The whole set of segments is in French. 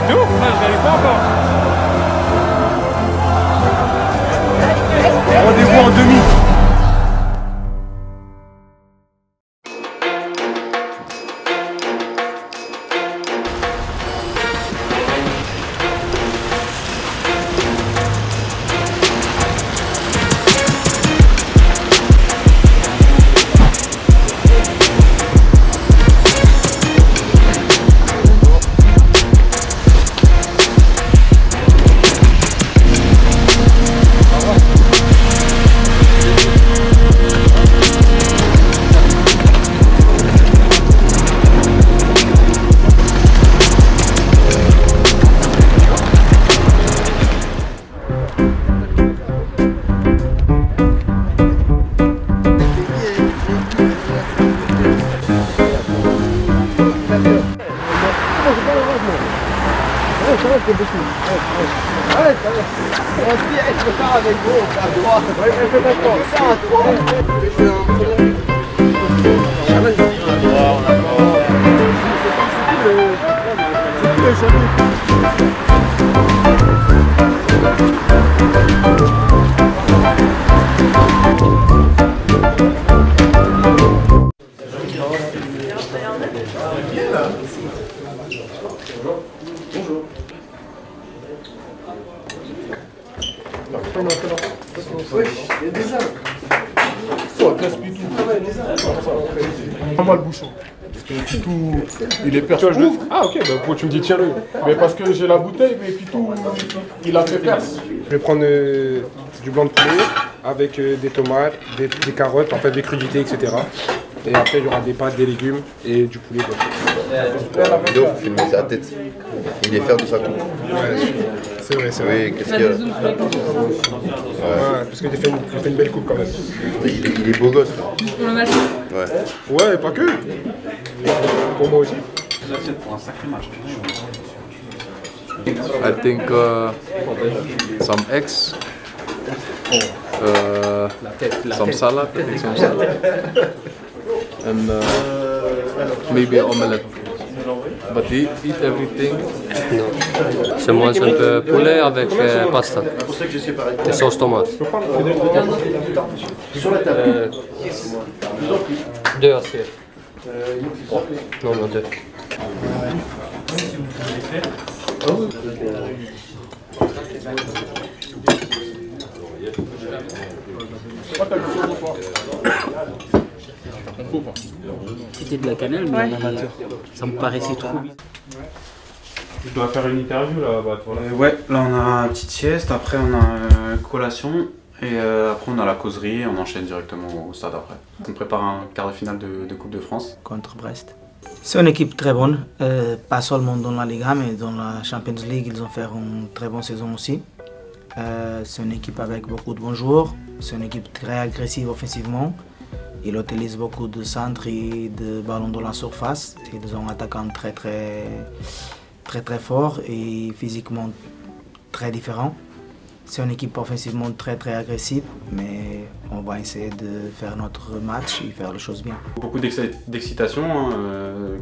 De ouf, là, je réalise pas encore. Rendez-vous en demi. Moi le bouchon. Parce que Pitou, il est perce. Ah ok, bah pourquoi tu me dis tiens-le? Mais parce que j'ai la bouteille, mais Pitou, il a fait perce. Je vais prendre du blanc de poulet avec des tomates, des carottes, en fait des crudités, etc. Et après il y aura des pâtes, des légumes et du poulet. La vidéo, faut filmer sa tête. Il est fier de sa coupe. Ouais, c'est vrai, c'est vrai. Oui, qu'est-ce qu'il y a? Ouais, parce que j'ai fait une belle coupe quand même. Il est beau gosse. Pour le match. Ouais. Ouais, pas que. Pour moi aussi. Pour un sacré match. I think some eggs, some salad, and maybe omelette. But he eat everything. Je mange un peu poulet avec pasta et sauce tomate. Deux assiettes. Non, non, deux. C'était de la cannelle, mais ça me paraissait trop bizarre. Tu dois faire une interview là-bas, toi. Ouais, là on a une petite sieste, après on a collation, et après on a la causerie et on enchaîne directement au stade après. On prépare un quart de finale de Coupe de France. Contre Brest. C'est une équipe très bonne, pas seulement dans la Liga, mais dans la Champions League, ils ont fait une très bonne saison aussi. C'est une équipe avec beaucoup de bons joueurs, c'est une équipe très agressive offensivement. Ils utilisent beaucoup de centres et de ballons dans la surface. Ils ont un attaquant très fort et physiquement très différent. C'est une équipe offensivement très agressive, mais on va essayer de faire notre match et faire les choses bien. Beaucoup d'excitation, hein.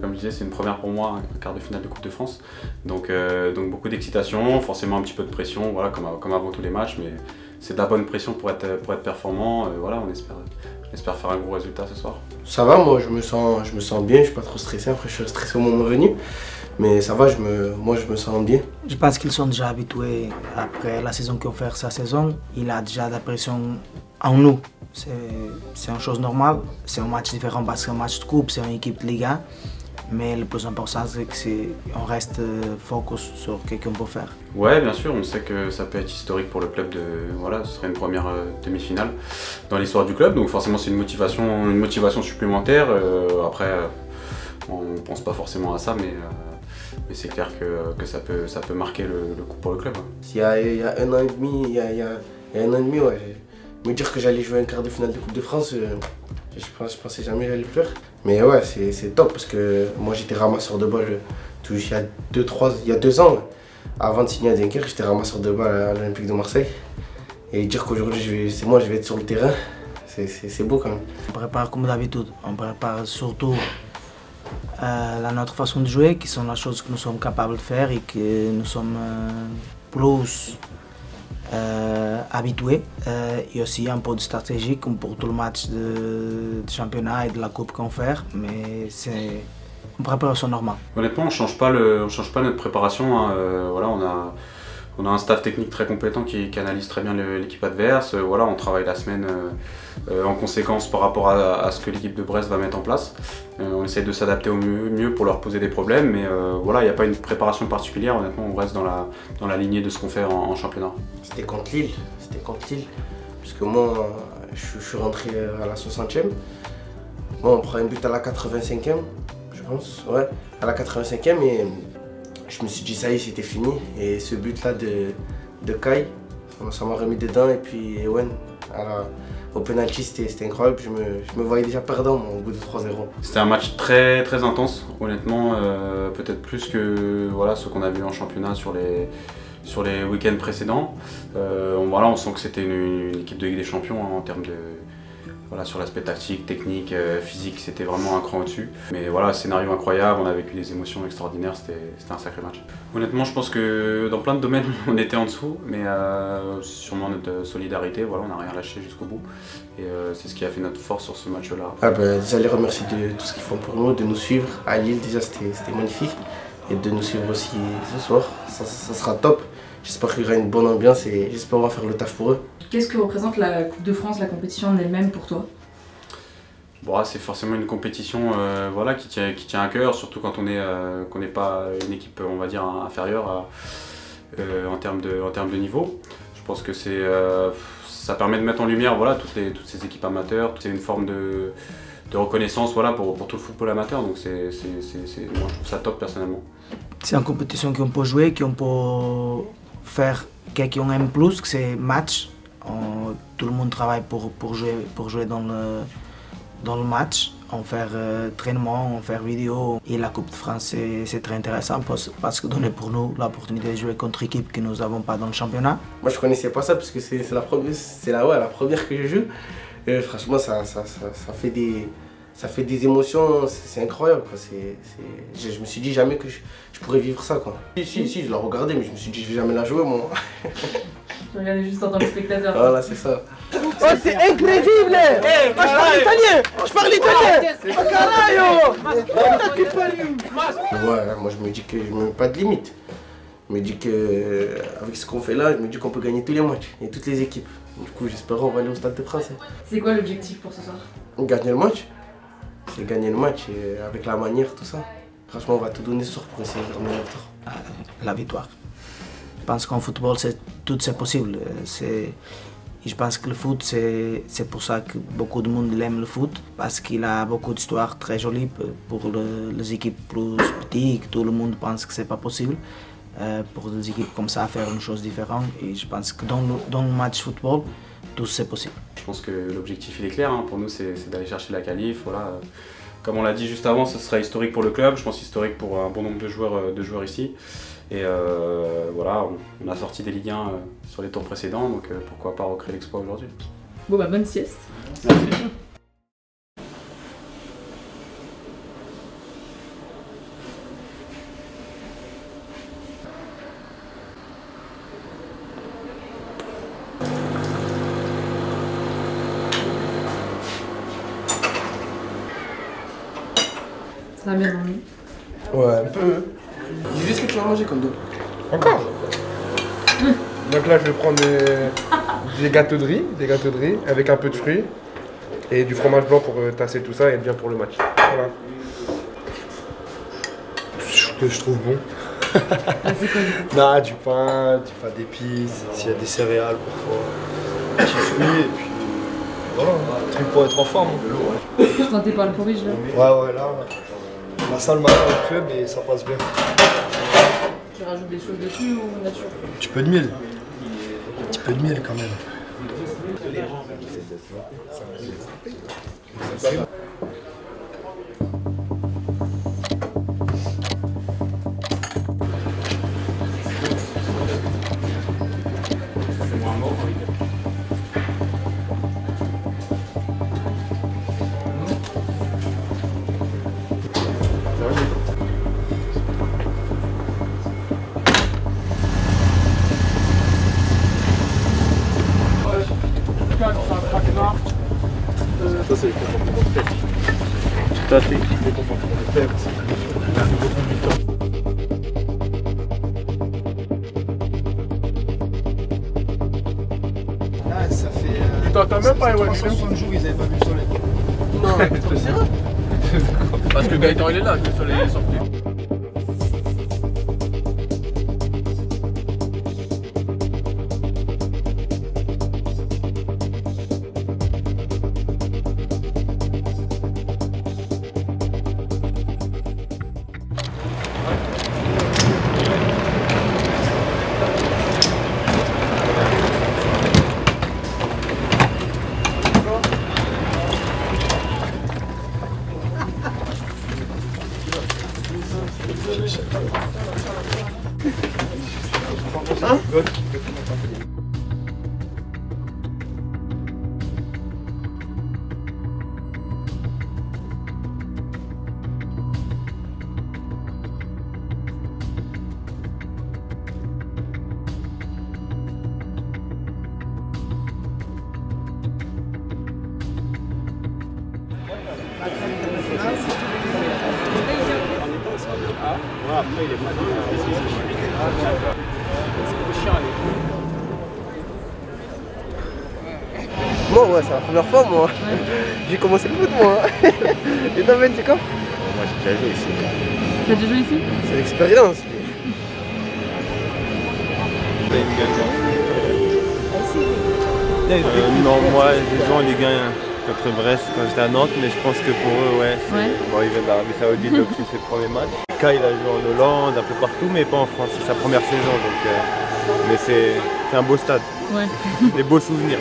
Comme je disais, c'est une première pour moi, un quart de finale de Coupe de France. Donc beaucoup d'excitation, forcément un petit peu de pression, voilà, comme avant tous les matchs, mais c'est de la bonne pression pour être performant. Voilà, on espère faire un gros résultat ce soir. Ça va, moi je me sens bien, je suis pas trop stressé, après je suis stressé au moment venu. Mais ça va, moi je me sens bien. Je pense qu'ils sont déjà habitués après la saison qu'ils ont fait sa saison. Il a déjà de la pression en nous. C'est une chose normale. C'est un match différent parce que c'est un match de coupe, c'est une équipe de Liga. Mais le plus important c'est qu'on reste focus sur ce qu'on peut faire. Ouais, bien sûr, on sait que ça peut être historique pour le club voilà, ce serait une première demi-finale dans l'histoire du club. Donc forcément c'est une motivation supplémentaire. Après, on ne pense pas forcément à ça, mais c'est clair que ça peut marquer le coup pour le club. Il y a un an et demi, ouais, me dire que j'allais jouer un quart de finale de Coupe de France, je pensais jamais que j'allais le faire. Mais ouais, c'est top parce que moi j'étais ramasseur de balles il y a 2 ans. Avant de signer à Dunkerque, j'étais ramasseur de balles à l'Olympique de Marseille. Et dire qu'aujourd'hui c'est moi, je vais être sur le terrain, c'est beau quand même. On prépare comme d'habitude, on prépare surtout notre façon de jouer, qui sont les choses que nous sommes capables de faire et que nous sommes plus habitués. Et aussi un peu de stratégie comme pour tout le match de championnat et de la coupe qu'on fait, mais c'est une préparation normale. Honnêtement, on change pas notre préparation. Hein. Voilà, on a un staff technique très compétent qui analyse très bien l'équipe adverse. Voilà, on travaille la semaine en conséquence par rapport à ce que l'équipe de Brest va mettre en place. On essaie de s'adapter au mieux pour leur poser des problèmes, mais voilà, il n'y a pas une préparation particulière. Honnêtement, on reste dans la lignée de ce qu'on fait en championnat. C'était contre Lille, parce que moi, je suis rentré à la 60e. Bon, on prend un but à la 85e, je pense, ouais, à la 85e, et je me suis dit ça y est, c'était fini. Et ce but-là de Kai, ça m'a remis dedans, et puis Ewen, au penalty, c'était incroyable. Je me voyais déjà perdant au bout de 3-0. C'était un match très très intense, honnêtement, peut-être plus que voilà, ce qu'on a vu en championnat sur les week-ends précédents. Voilà, on sent que c'était une équipe de Ligue des Champions hein, en termes de... Voilà, sur l'aspect tactique, technique, physique, c'était vraiment un cran au-dessus. Mais voilà, scénario incroyable, on a vécu des émotions extraordinaires, c'était un sacré match. Honnêtement, je pense que dans plein de domaines, on était en dessous, mais sûrement notre solidarité, voilà, on n'a rien lâché jusqu'au bout. Et c'est ce qui a fait notre force sur ce match-là. Ah ben, déjà les remercier de tout ce qu'ils font pour nous, de nous suivre. À Lille, déjà, c'était magnifique. Et de nous suivre aussi ce soir, ça sera top. J'espère qu'il y aura une bonne ambiance et j'espère qu'on va faire le taf pour eux. Qu'est-ce que représente la Coupe de France, la compétition en elle-même pour toi? Bon, c'est forcément une compétition voilà, qui tient à cœur, surtout quand qu'on n'est pas une équipe on va dire, inférieure en termes de niveau. Je pense que ça permet de mettre en lumière voilà, toutes ces équipes amateurs, c'est une forme de reconnaissance voilà, pour tout le football amateur, donc moi je trouve ça top personnellement. C'est une compétition qu'on peut jouer, qu'on peut faire quelque chose en plus, que c'est match. Tout le monde travaille pour jouer dans le match. On fait entraînement, on fait vidéo. Et la Coupe de France, c'est très intéressant parce que donne pour nous l'opportunité de jouer contre une équipe que nous n'avons pas dans le championnat. Moi je connaissais pas ça parce que c'est la première que je joue. Et franchement, ça fait des émotions, c'est incroyable. Quoi. Je me suis dit jamais que je pourrais vivre ça. Quoi. Si, je l'ai regardé, mais je me suis dit je vais jamais la jouer moi. Je regardais juste en tant que spectateur. Voilà, c'est ça. Oh, c'est incroyable! Hey, moi, je parle italien! Ouais, moi je me dis que je me mets pas de limite. Je me dis que avec ce qu'on fait là, je me dis qu'on peut gagner tous les matchs et toutes les équipes. Du coup, j'espère qu'on va aller au Stade de France. C'est quoi l'objectif pour ce soir? Gagner le match. C'est gagner le match et avec la manière, tout ça. Franchement, on va tout donner ce soir pour essayer de ramener la victoire. La victoire. Je pense qu'en football, tout c'est possible. Je pense que le foot, c'est pour ça que beaucoup de monde aime le foot, parce qu'il a beaucoup d'histoires très jolies pour les équipes plus petites. Tout le monde pense que c'est pas possible. Pour des équipes comme ça, faire une chose différente. Et je pense que dans le match football, tout c'est possible. Je pense que l'objectif il est clair, hein. Pour nous c'est d'aller chercher la qualif. Voilà. Comme on l'a dit juste avant, ce sera historique pour le club, je pense historique pour un bon nombre de joueurs ici. Et voilà, on a sorti des Ligue 1 sur les tours précédents, donc pourquoi pas recréer l'exploit aujourd'hui. Bon bah bonne sieste. Merci. Ça va bien dormi? Ouais, un peu. Dis juste ce que tu vas manger comme dos. Encore. Donc là, je vais prendre des gâteaux de riz avec un peu de fruits et du fromage blanc pour tasser tout ça et être bien pour le match. Voilà. Que je trouve bon. C'est quoi du coup? Non, du pain d'épices, s'il y a des céréales parfois, petits fruits et puis voilà, un truc pour être en forme. Je tentais par le porridge là. Ouais, là, on a ça le matin au club et ça passe bien. Tu rajoutes des choses dessus ou nature? Un petit peu de miel. Un petit peu de miel quand même. Toi, t'es confortable. Ah, ça fait. T'as même pas évolué. 360 jours, ils avaient pas vu le soleil. Non, c'est sérieux? Parce que Gaëtan il est là, le soleil est sorti. Moi, ouais, c'est la première fois, moi. J'ai commencé le foot, moi. Et toi, Ben, c'est quoi? Moi, j'ai déjà joué ici. T'as déjà joué ici? C'est l'expérience. Non, moi j'ai joué en Ligue 1 contre Brest quand j'étais à Nantes, mais je pense que pour eux, ouais. Bon, il vient de l'Arabie Saoudite, donc c'est ses premiers matchs. Kai, il a joué en Hollande, un peu partout, mais pas en France. C'est sa première saison, donc. Mais c'est un beau stade. Ouais. Des beaux souvenirs.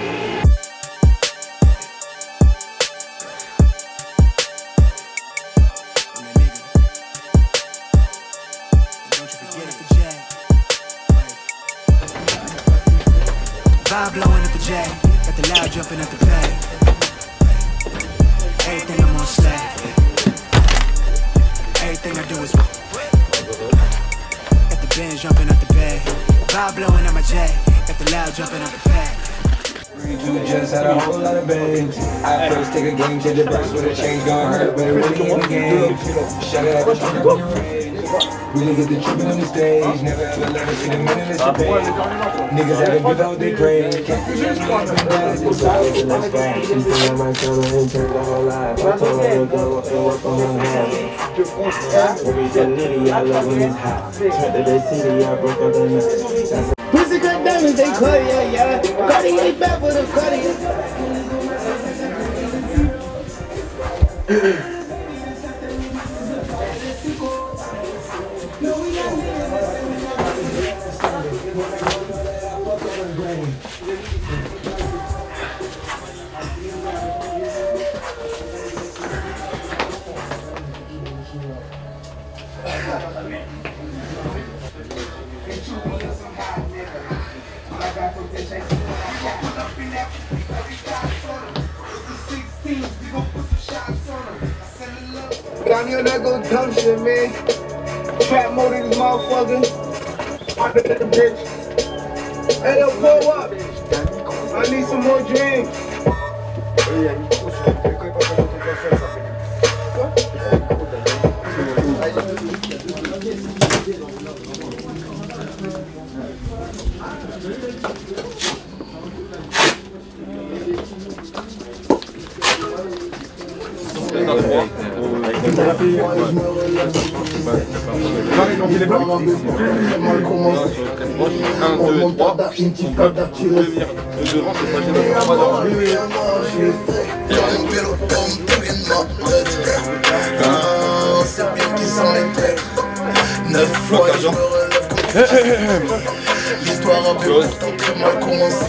Vibe blowing at the J, got the loud jumping at the pay. Everything I'm on slack. Everything I do is got the Benz jumping at the bay. Vibe blowing at my J, got the loud jumping at the pay. You just had a whole lot of bangs. I first take a game, change the verse with a change, gon' hurt, but it really in the game. Shut it up, shut up, really get the trippin' on the stage. Never ever let us see the minute of debate. Niggas had to give out their grade. Can't see your name and dance inside. The next guy, she said I might tell her and turn the whole life. I told her to go and work on my head. Every day, I love when it's hot. Turn to the city, I broke out the nuts. Pussy cut diamonds, they Cartier, yeah. Cartier back for the Cartier. Down here, that go dumb shit, man. Trap mode in this motherfucker. Bitch. Hey, yo, pull up. I need some more drinks. L'histoire a bien pourtant très mal commencé.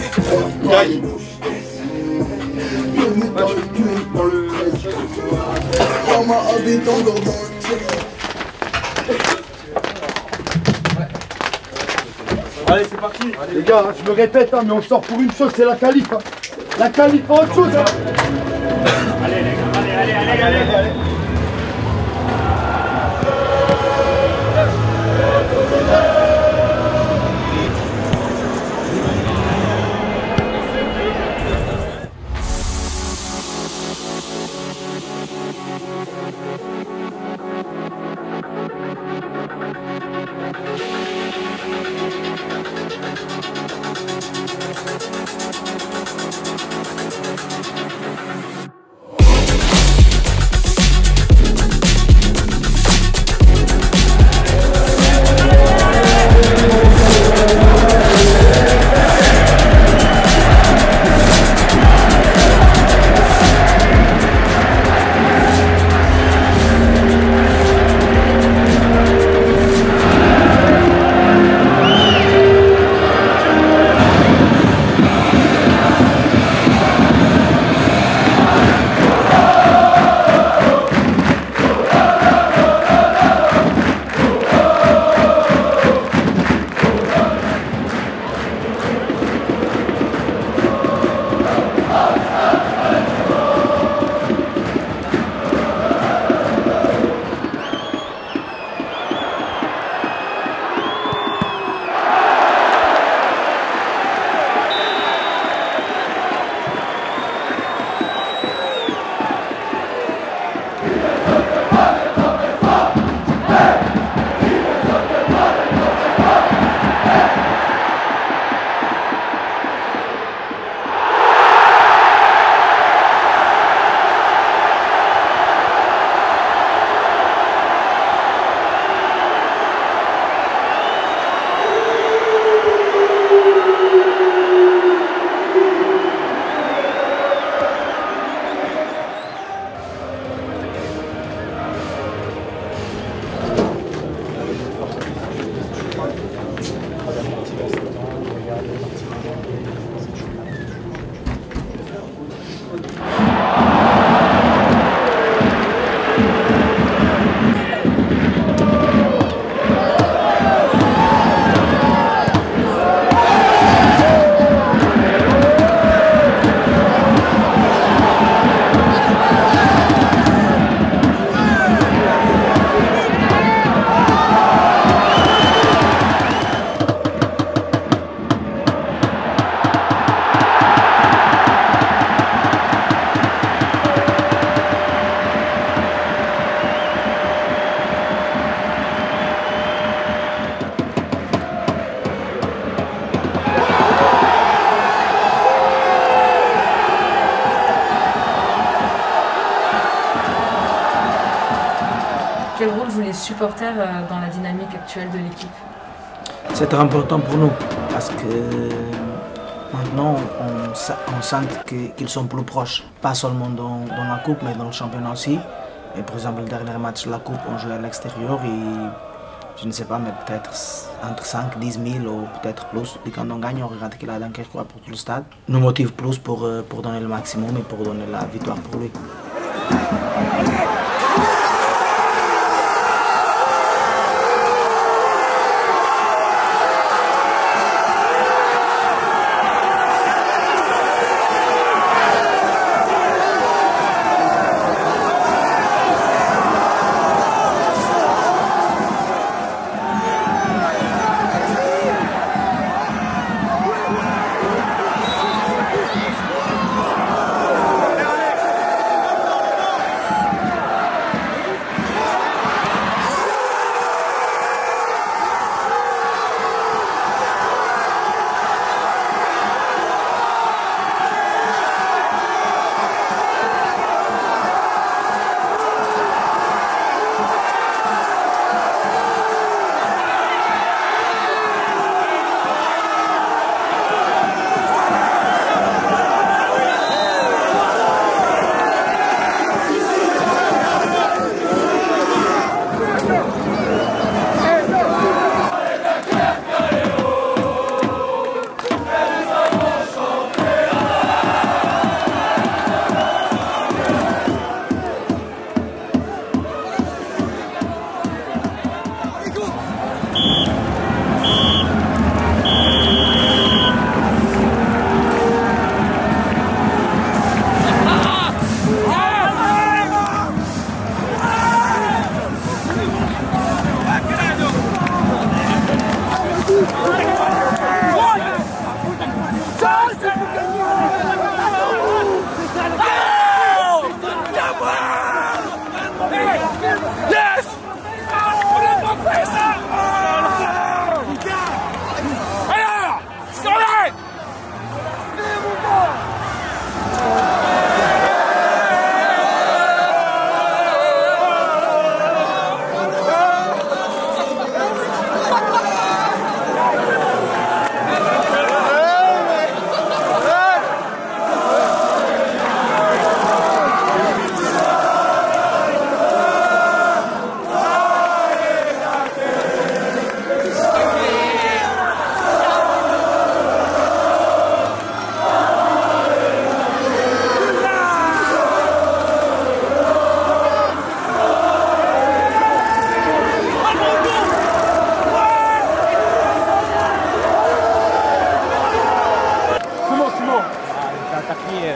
On m'a habité encore dans le tir. Allez, c'est parti. Les gars, je me répète, hein, mais on sort pour une chose, c'est la qualif. Hein. La qualif, pas autre chose. Hein. Allez, les gars, allez. Quel rôle jouent les supporters dans la dynamique actuelle de l'équipe? C'est très important pour nous parce que maintenant on sent qu'ils sont plus proches, pas seulement dans la coupe mais dans le championnat aussi. Et par exemple le dernier match de la coupe on jouait à l'extérieur et je ne sais pas mais peut-être entre 5 10 000 ou peut-être plus. Et quand on gagne on regarde qu'il a Dunkerque pour tout le stade. Nous motive plus pour donner le maximum et pour donner la victoire pour lui.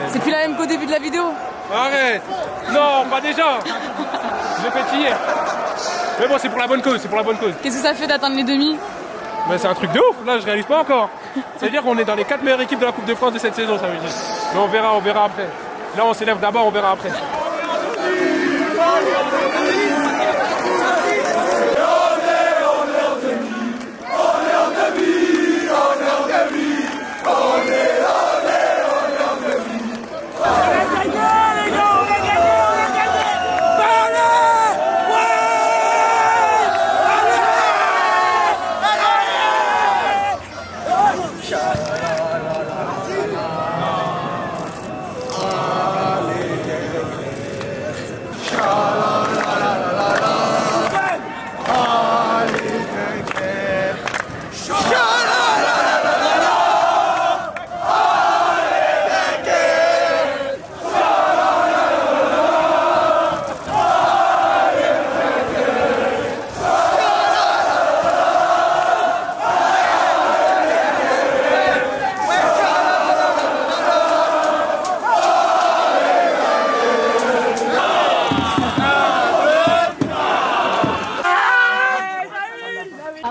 C'est plus la même qu'au début de la vidéo. Arrête. Non, pas déjà. Je l'ai fait hier. Mais bon, c'est pour la bonne cause, c'est pour la bonne cause. Qu'est-ce que ça fait d'atteindre les demi? Mais c'est un truc de ouf, là je réalise pas encore. C'est-à-dire qu'on est dans les 4 meilleures équipes de la Coupe de France de cette saison, ça veut dire. Mais on verra après. Là on s'élève d'abord, on verra après.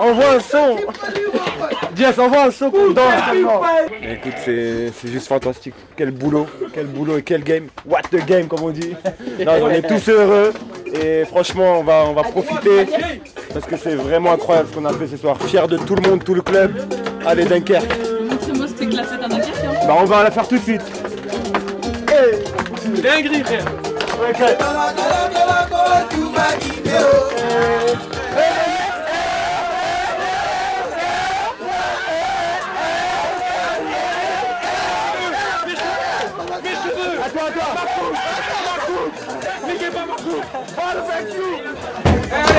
Envoie un son. Jess, envoie un son qu'on danse seulement. Écoute, c'est juste fantastique. Quel boulot et quel game. What the game, comme on dit. Non, on est tous heureux et franchement, on va profiter parce que c'est vraiment incroyable ce qu'on a fait ce soir. Fier de tout le monde, tout le club. Allez, Dunkerque. Ce mot, c'était classé à Dunkerque. Bah, on va la faire tout de suite. Hey, dinguerie, frère. Okay.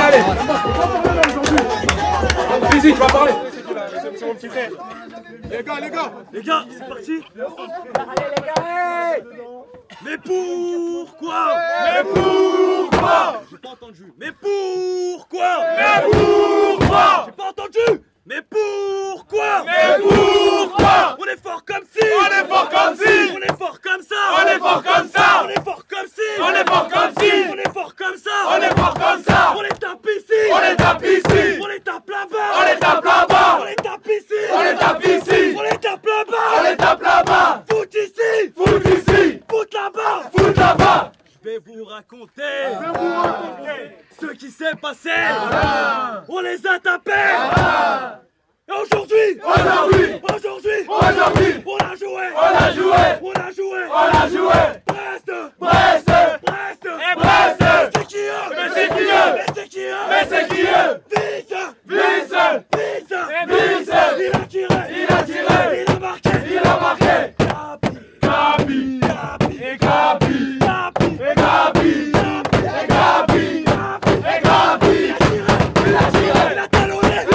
Allez. Vas-y, tu vas parler. C'est mon petit frère. Les gars, c'est parti. Allez les gars, hey. Mais pourquoi? Mais pourquoi? J'ai pas entendu. Mais pourquoi? Mais pourquoi? J'ai pas entendu. Mais pourquoi? Mais pourquoi? On est fort comme si. On est fort comme si. On est fort comme ça. On est fort comme ça. On est fort comme si. On est fort comme si. On est fort comme ça. On est fort comme ça. On les tape ici. On les tape ici. On les tape là-bas. On les tape là-bas. On les tape ici. On les tape ici. On les tape là-bas. On les tape là-bas. Foot ici. Foot ici. Foot là-bas. Foot là-bas. Je vais vous raconter ce qui s'est passé. On les a tapés. Et aujourd'hui, on a joué. Brest. C'est qui Il a tiré. Il a marqué. Gabi. Il a tiré. Il a talonné. Il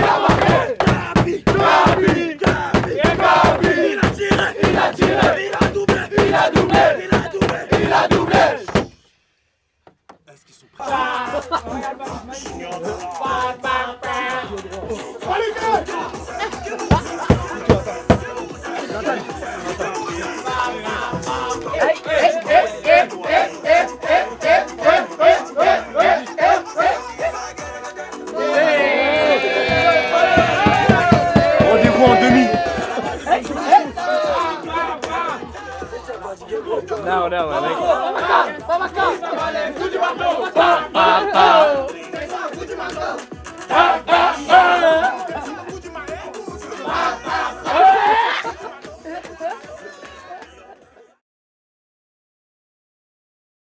a marqué. Gabi. Il a tiré. Il a doublé. Est-ce qu'ils sont prêts? Rendez-vous en demi. No,